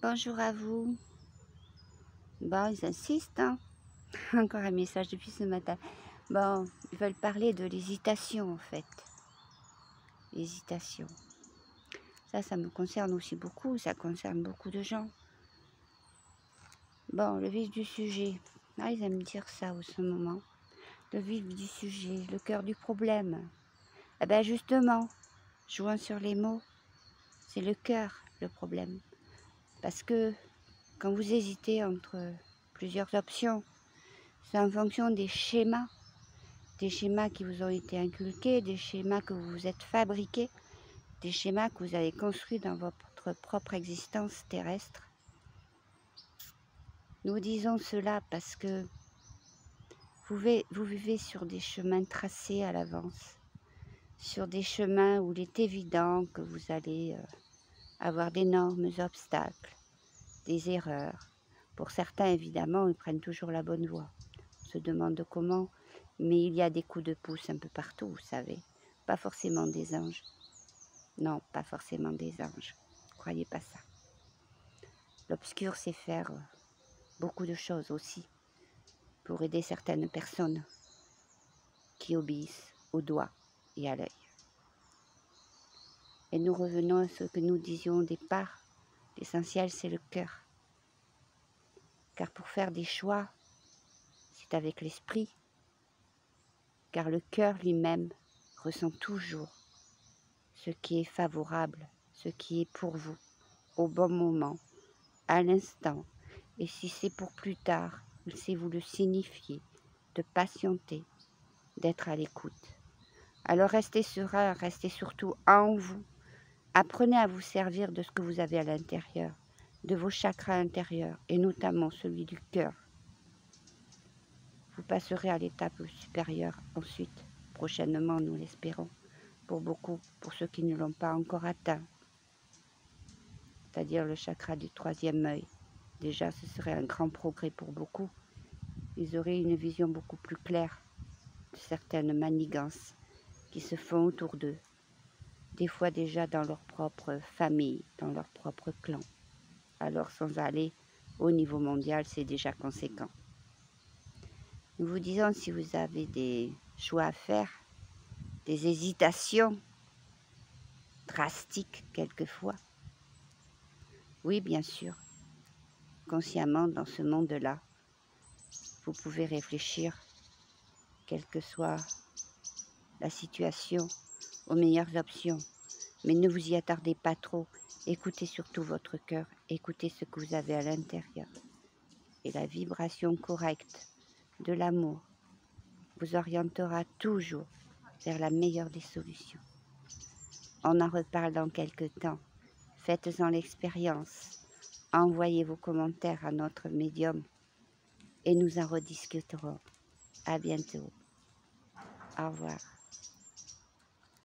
Bonjour à vous. Bon, ils insistent, hein. Encore un message depuis ce matin. Bon, ils veulent parler de l'hésitation en fait. L'hésitation. Ça me concerne aussi beaucoup, ça concerne beaucoup de gens. Bon, le vif du sujet. Ah, ils aiment dire ça au ce moment. Le vif du sujet, le cœur du problème. Eh bien justement, jouant sur les mots, c'est le cœur le problème. Parce que quand vous hésitez entre plusieurs options, c'est en fonction des schémas qui vous ont été inculqués, des schémas que vous vous êtes fabriqués, des schémas que vous avez construits dans votre propre existence terrestre. Nous disons cela parce que vous vivez sur des chemins tracés à l'avance, sur des chemins où il est évident que vous allez avoir d'énormes obstacles, des erreurs. Pour certains, évidemment, ils prennent toujours la bonne voie. On se demande comment, mais il y a des coups de pouce un peu partout, vous savez. Pas forcément des anges. Non, pas forcément des anges. Croyez pas ça. L'obscur sait faire beaucoup de choses aussi pour aider certaines personnes qui obéissent au doigt et à l'œil. Et nous revenons à ce que nous disions au départ. L'essentiel, c'est le cœur. Car pour faire des choix, c'est avec l'esprit. Car le cœur lui-même ressent toujours ce qui est favorable, ce qui est pour vous, au bon moment, à l'instant. Et si c'est pour plus tard, il sait vous le signifier, de patienter, d'être à l'écoute. Alors restez serein, restez surtout en vous. Apprenez à vous servir de ce que vous avez à l'intérieur, de vos chakras intérieurs, et notamment celui du cœur. Vous passerez à l'étape supérieure ensuite, prochainement nous l'espérons, pour beaucoup, pour ceux qui ne l'ont pas encore atteint, c'est-à-dire le chakra du troisième œil. Déjà, ce serait un grand progrès pour beaucoup. Ils auraient une vision beaucoup plus claire de certaines manigances qui se font autour d'eux, des fois déjà dans leur propre famille, dans leur propre clan. Alors sans aller au niveau mondial, c'est déjà conséquent. Nous vous disons, si vous avez des choix à faire, des hésitations drastiques quelquefois, oui bien sûr, consciemment dans ce monde-là, vous pouvez réfléchir, quelle que soit la situation, aux meilleures options. Mais ne vous y attardez pas trop. Écoutez surtout votre cœur. Écoutez ce que vous avez à l'intérieur. Et la vibration correcte de l'amour vous orientera toujours vers la meilleure des solutions. On en reparle dans quelques temps. Faites-en l'expérience. Envoyez vos commentaires à notre médium et nous en rediscuterons. À bientôt. Au revoir.